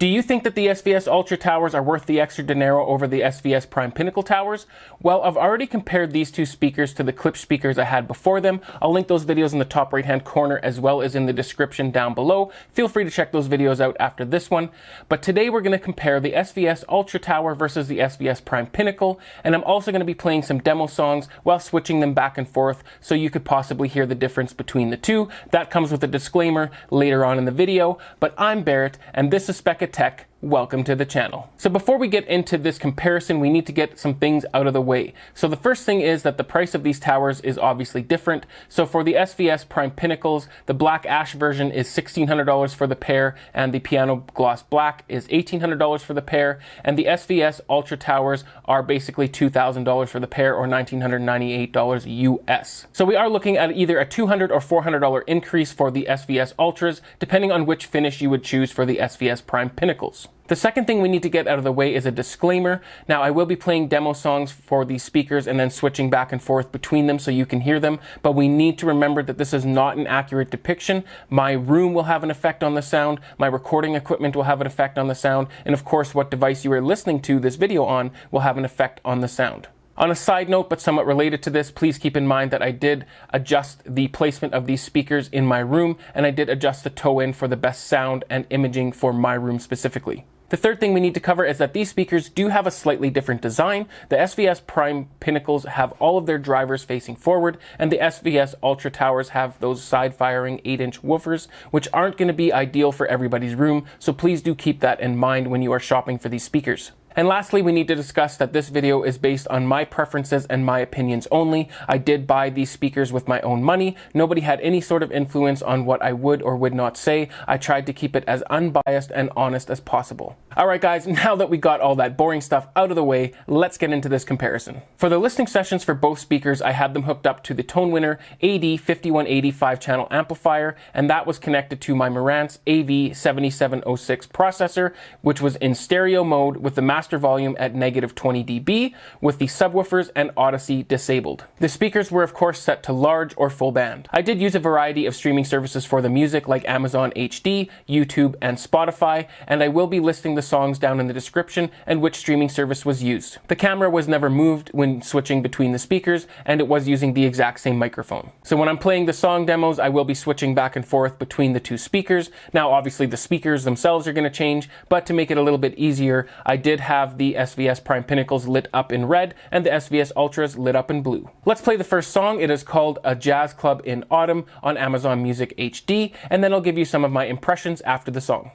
Do you think that the SVS Ultra towers are worth the extra dinero over the SVS Prime Pinnacle towers? Well, I've already compared these two speakers to the clip speakers I had before them. I'll link those videos in the top right hand corner as well as in the description down below. Feel free to check those videos out after this one. But today we're going to compare the SVS Ultra tower versus the SVS Prime Pinnacle, and I'm also going to be playing some demo songs while switching them back and forth so you could possibly hear the difference between the two. That comes with a disclaimer later on in the video, but I'm Barrett and this is Spec Tech. Welcome to the channel. So before we get into this comparison, we need to get some things out of the way. So the first thing is that the price of these towers is obviously different. So for the SVS Prime Pinnacles, the Black Ash version is $1,600 for the pair, and the Piano Gloss Black is $1,800 for the pair, and the SVS Ultra towers are basically $2,000 for the pair, or $1,998 US. So we are looking at either a $200 or $400 increase for the SVS Ultras, depending on which finish you would choose for the SVS Prime Pinnacles. The second thing we need to get out of the way is a disclaimer. Now, I will be playing demo songs for these speakers and then switching back and forth between them so you can hear them, but we need to remember that this is not an accurate depiction. My room will have an effect on the sound, my recording equipment will have an effect on the sound, and of course what device you are listening to this video on will have an effect on the sound. On a side note, but somewhat related to this, please keep in mind that I did adjust the placement of these speakers in my room, and I did adjust the toe-in for the best sound and imaging for my room specifically. The third thing we need to cover is that these speakers do have a slightly different design. The SVS Prime Pinnacles have all of their drivers facing forward, and the SVS Ultra towers have those side-firing 8-inch woofers, which aren't going to be ideal for everybody's room, so please do keep that in mind when you are shopping for these speakers. And lastly, we need to discuss that this video is based on my preferences and my opinions only. I did buy these speakers with my own money. Nobody had any sort of influence on what I would or would not say. I tried to keep it as unbiased and honest as possible. Alright guys, now that we got all that boring stuff out of the way, let's get into this comparison. For the listening sessions for both speakers, I had them hooked up to the Tone Winner AD5180 5-channel amplifier, and that was connected to my Marantz AV7706 processor, which was in stereo mode with the master volume at -20 dB, with the subwoofers and Odyssey disabled. The speakers were of course set to large or full band. I did use a variety of streaming services for the music like Amazon HD, YouTube, and Spotify, and I will be listing the songs down in the description and which streaming service was used. The camera was never moved when switching between the speakers, and it was using the exact same microphone. So when I'm playing the song demos, I will be switching back and forth between the two speakers. Now obviously the speakers themselves are going to change, but to make it a little bit easier, I did have the SVS Prime Pinnacles lit up in red and the SVS Ultras lit up in blue. Let's play the first song. It is called A Jazz Club in Autumn on Amazon Music HD, and then I'll give you some of my impressions after the song.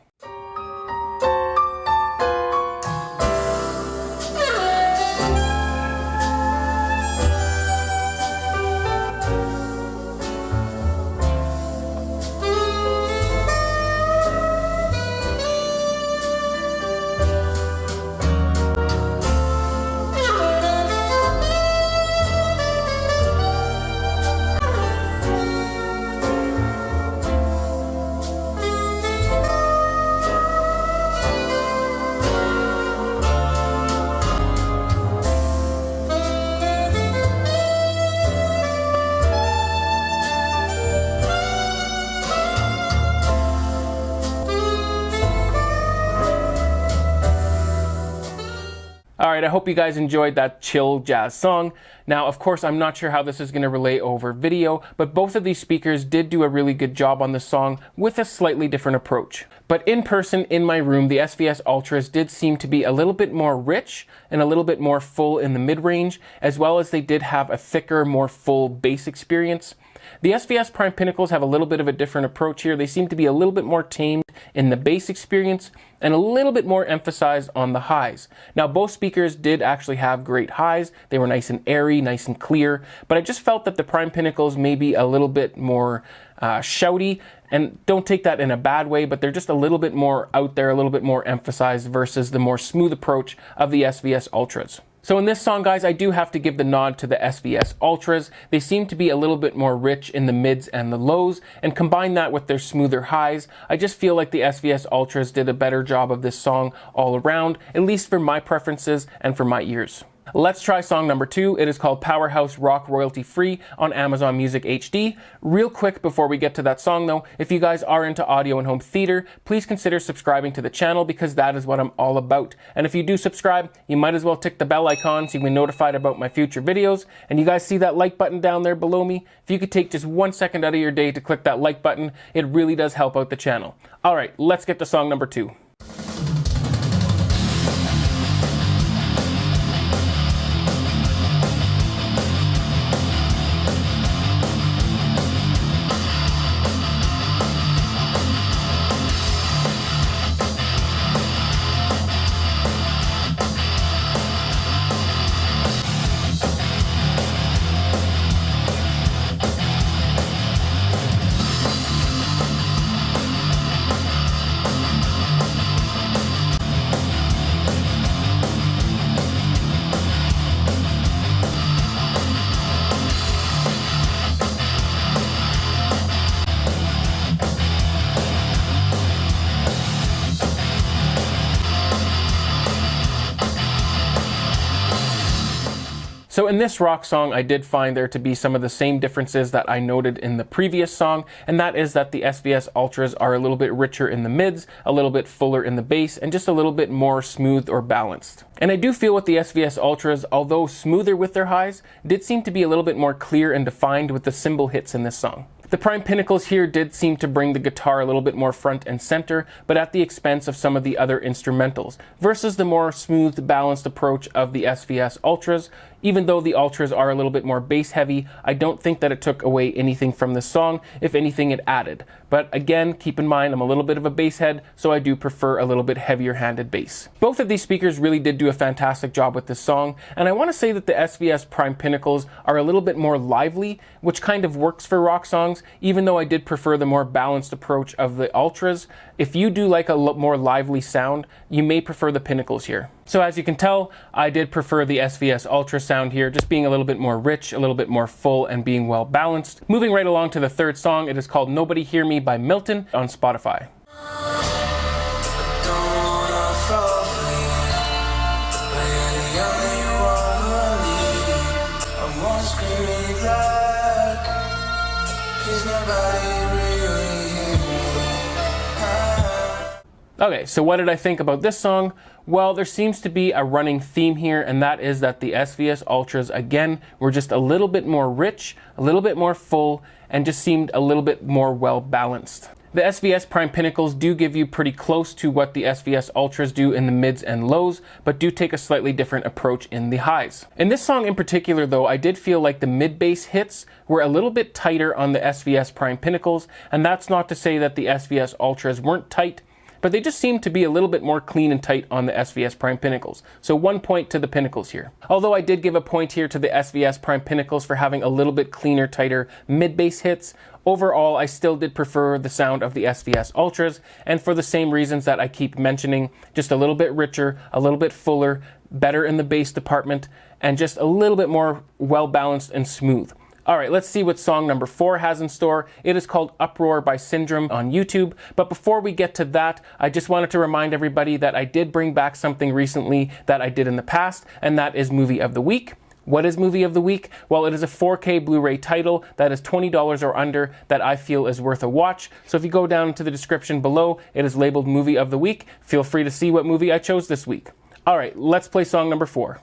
Alright, I hope you guys enjoyed that chill jazz song. Now, of course, I'm not sure how this is going to relay over video, but both of these speakers did do a really good job on this song with a slightly different approach. But in person, in my room, the SVS Ultras did seem to be a little bit more rich and a little bit more full in the mid-range, as well as they did have a thicker, more full bass experience. The SVS Prime Pinnacles have a little bit of a different approach here. They seem to be a little bit more tamed in the bass experience and a little bit more emphasized on the highs. Now, both speakers did actually have great highs. They were nice and airy, nice and clear, but I just felt that the Prime Pinnacles may be a little bit more shouty, and don't take that in a bad way, but they're just a little bit more out there, a little bit more emphasized versus the more smooth approach of the SVS Ultras. So in this song, guys, I do have to give the nod to the SVS Ultras. They seem to be a little bit more rich in the mids and the lows, and combine that with their smoother highs, I just feel like the SVS Ultras did a better job of this song all around, at least for my preferences and for my ears. Let's try song number 2. It is called Powerhouse Rock Royalty Free on Amazon Music HD. Real quick before we get to that song though, if you guys are into audio and home theater, please consider subscribing to the channel because that is what I'm all about. And if you do subscribe, you might as well tick the bell icon so you can be notified about my future videos. And you guys see that like button down there below me? If you could take just 1 second out of your day to click that like button, it really does help out the channel. All right, let's get to song number 2. So in this rock song, I did find there to be some of the same differences that I noted in the previous song, and that is that the SVS Ultras are a little bit richer in the mids, a little bit fuller in the bass, and just a little bit more smooth or balanced. And I do feel with the SVS Ultras, although smoother with their highs, did seem to be a little bit more clear and defined with the cymbal hits in this song. The Prime Pinnacles here did seem to bring the guitar a little bit more front and center, but at the expense of some of the other instrumentals, versus the more smooth, balanced approach of the SVS Ultras. Even though the Ultras are a little bit more bass heavy, I don't think that it took away anything from this song. If anything, it added. But again, keep in mind, I'm a little bit of a bass head, so I do prefer a little bit heavier handed bass. Both of these speakers really did do a fantastic job with this song, and I want to say that the SVS Prime Pinnacles are a little bit more lively, which kind of works for rock songs, even though I did prefer the more balanced approach of the Ultras. If you do like a more lively sound, you may prefer the Pinnacles here. So as you can tell, I did prefer the SVS Ultra sound here, just being a little bit more rich, a little bit more full, and being well balanced. Moving right along to the third song, it is called Nobody Hear Me by Mytlin on Spotify. Okay, so what did I think about this song? Well, there seems to be a running theme here, and that is that the SVS Ultras, again, were just a little bit more rich, a little bit more full, and just seemed a little bit more well balanced. The SVS Prime Pinnacles do give you pretty close to what the SVS Ultras do in the mids and lows, but do take a slightly different approach in the highs. In this song in particular though, I did feel like the mid-bass hits were a little bit tighter on the SVS Prime Pinnacles, and that's not to say that the SVS Ultras weren't tight, but they just seem to be a little bit more clean and tight on the SVS Prime Pinnacles. So 1 point to the Pinnacles here. Although I did give a point here to the SVS Prime Pinnacles for having a little bit cleaner, tighter mid-bass hits, overall I still did prefer the sound of the SVS Ultras, and for the same reasons that I keep mentioning, just a little bit richer, a little bit fuller, better in the bass department, and just a little bit more well-balanced and smooth. All right, let's see what song number 4 has in store. It is called Uproar by Syndrome on YouTube. But before we get to that, I just wanted to remind everybody that I did bring back something recently that I did in the past, and that is Movie of the Week. What is Movie of the Week? Well, it is a 4K Blu-ray title that is $20 or under that I feel is worth a watch. So if you go down to the description below, it is labeled Movie of the Week. Feel free to see what movie I chose this week. All right, let's play song number 4.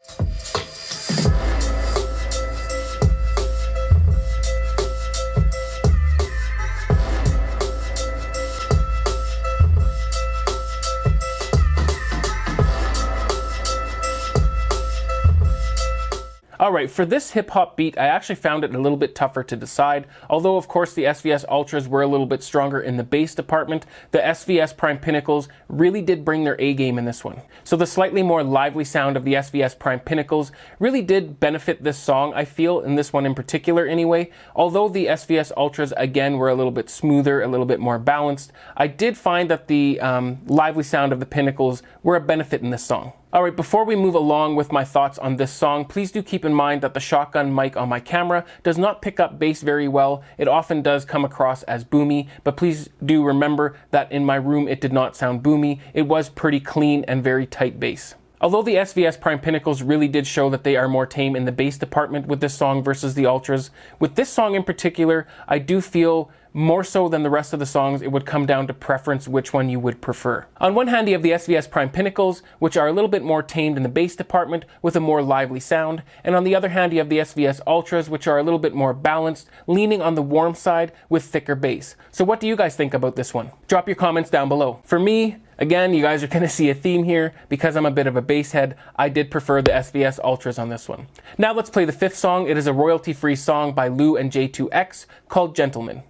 Alright, for this hip-hop beat, I actually found it a little bit tougher to decide. Although, of course, the SVS Ultras were a little bit stronger in the bass department, the SVS Prime Pinnacles really did bring their A-game in this one. So the slightly more lively sound of the SVS Prime Pinnacles really did benefit this song, I feel, in this one in particular anyway. Although the SVS Ultras, again, were a little bit smoother, a little bit more balanced, I did find that the lively sound of the Pinnacles were a benefit in this song. Alright, before we move along with my thoughts on this song, please do keep in mind that the shotgun mic on my camera does not pick up bass very well. It often does come across as boomy, but please do remember that in my room it did not sound boomy. It was pretty clean and very tight bass. Although the SVS Prime Pinnacles really did show that they are more tame in the bass department with this song versus the Ultras, with this song in particular, I do feel more so than the rest of the songs, it would come down to preference which one you would prefer. On one hand, you have the SVS Prime Pinnacles, which are a little bit more tamed in the bass department with a more lively sound, and on the other hand, you have the SVS Ultras, which are a little bit more balanced, leaning on the warm side with thicker bass. So what do you guys think about this one? Drop your comments down below. For me, again, you guys are going to see a theme here. Because I'm a bit of a bass head, I did prefer the SVS Ultras on this one. Now let's play the fifth song. It is a royalty-free song by Lou and J2X called Gentleman.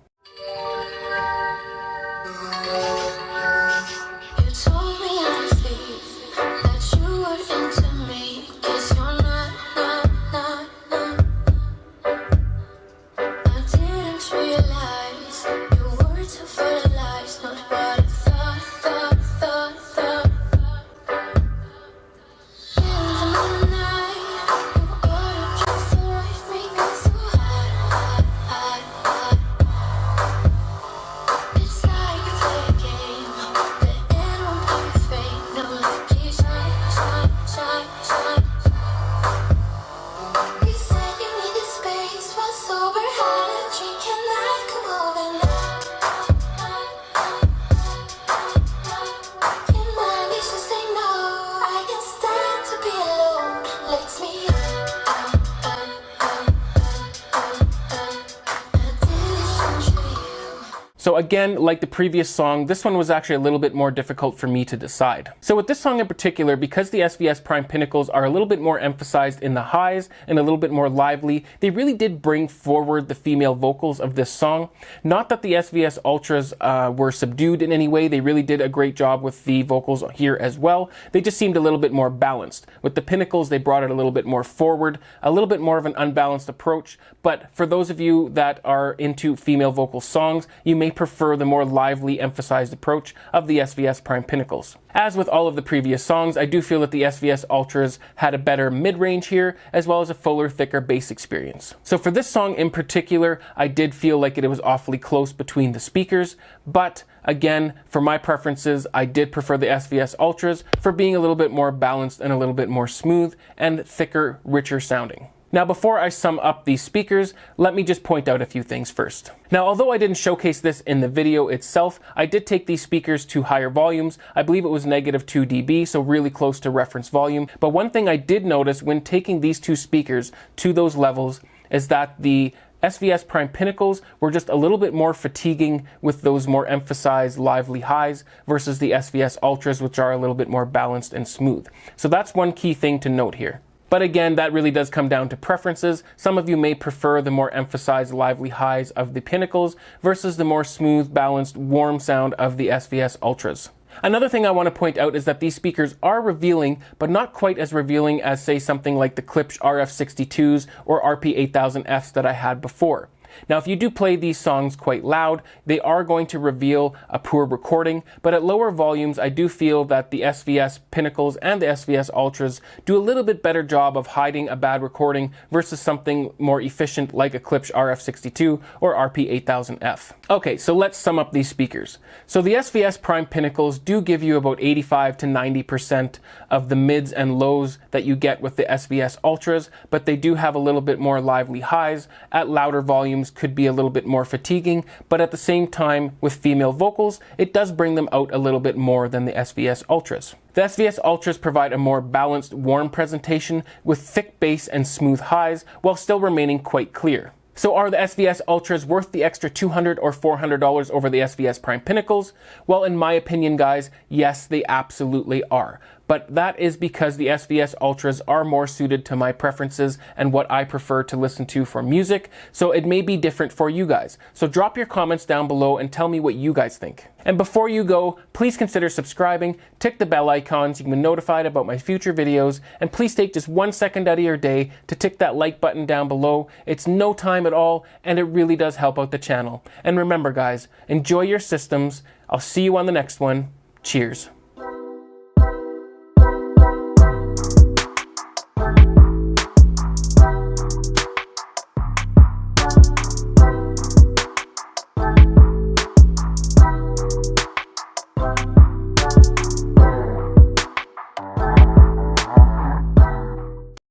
So again, like the previous song, this one was actually a little bit more difficult for me to decide. So with this song in particular, because the SVS Prime Pinnacles are a little bit more emphasized in the highs and a little bit more lively, they really did bring forward the female vocals of this song. Not that the SVS Ultras were subdued in any way, they really did a great job with the vocals here as well. They just seemed a little bit more balanced. With the Pinnacles, they brought it a little bit more forward, a little bit more of an unbalanced approach, but for those of you that are into female vocal songs, you may prefer the more lively, emphasized approach of the SVS Prime Pinnacles. As with all of the previous songs, I do feel that the SVS Ultras had a better mid-range here, as well as a fuller, thicker bass experience. So for this song in particular, I did feel like it was awfully close between the speakers, but again, for my preferences, I did prefer the SVS Ultras for being a little bit more balanced and a little bit more smooth and thicker, richer sounding. Now, before I sum up these speakers, let me just point out a few things first. Now, although I didn't showcase this in the video itself, I did take these speakers to higher volumes. I believe it was -2 dB, so really close to reference volume. But one thing I did notice when taking these two speakers to those levels is that the SVS Prime Pinnacles were just a little bit more fatiguing with those more emphasized lively highs versus the SVS Ultras, which are a little bit more balanced and smooth. So that's one key thing to note here. But again, that really does come down to preferences. Some of you may prefer the more emphasized lively highs of the Pinnacles versus the more smooth, balanced, warm sound of the SVS Ultras. Another thing I want to point out is that these speakers are revealing, but not quite as revealing as, say, something like the Klipsch RF62s or RP8000Fs that I had before. Now, if you do play these songs quite loud, they are going to reveal a poor recording, but at lower volumes, I do feel that the SVS Pinnacles and the SVS Ultras do a little bit better job of hiding a bad recording versus something more efficient like a Klipsch RF62 or RP8000F. Okay, so let's sum up these speakers. So the SVS Prime Pinnacles do give you about 85 to 90% of the mids and lows that you get with the SVS Ultras, but they do have a little bit more lively highs. At louder volumes could be a little bit more fatiguing, but at the same time with female vocals, it does bring them out a little bit more than the SVS Ultras. The SVS Ultras provide a more balanced, warm presentation with thick bass and smooth highs while still remaining quite clear. So are the SVS Ultras worth the extra $200 or $400 over the SVS Prime Pinnacles? Well, in my opinion, guys, yes, they absolutely are. But that is because the SVS Ultras are more suited to my preferences and what I prefer to listen to for music, so it may be different for you guys. So drop your comments down below and tell me what you guys think. And before you go, please consider subscribing, tick the bell icon so you can be notified about my future videos, and please take just 1 second out of your day to tick that like button down below. It's no time at all, and it really does help out the channel. And remember, guys, enjoy your systems. I'll see you on the next one. Cheers.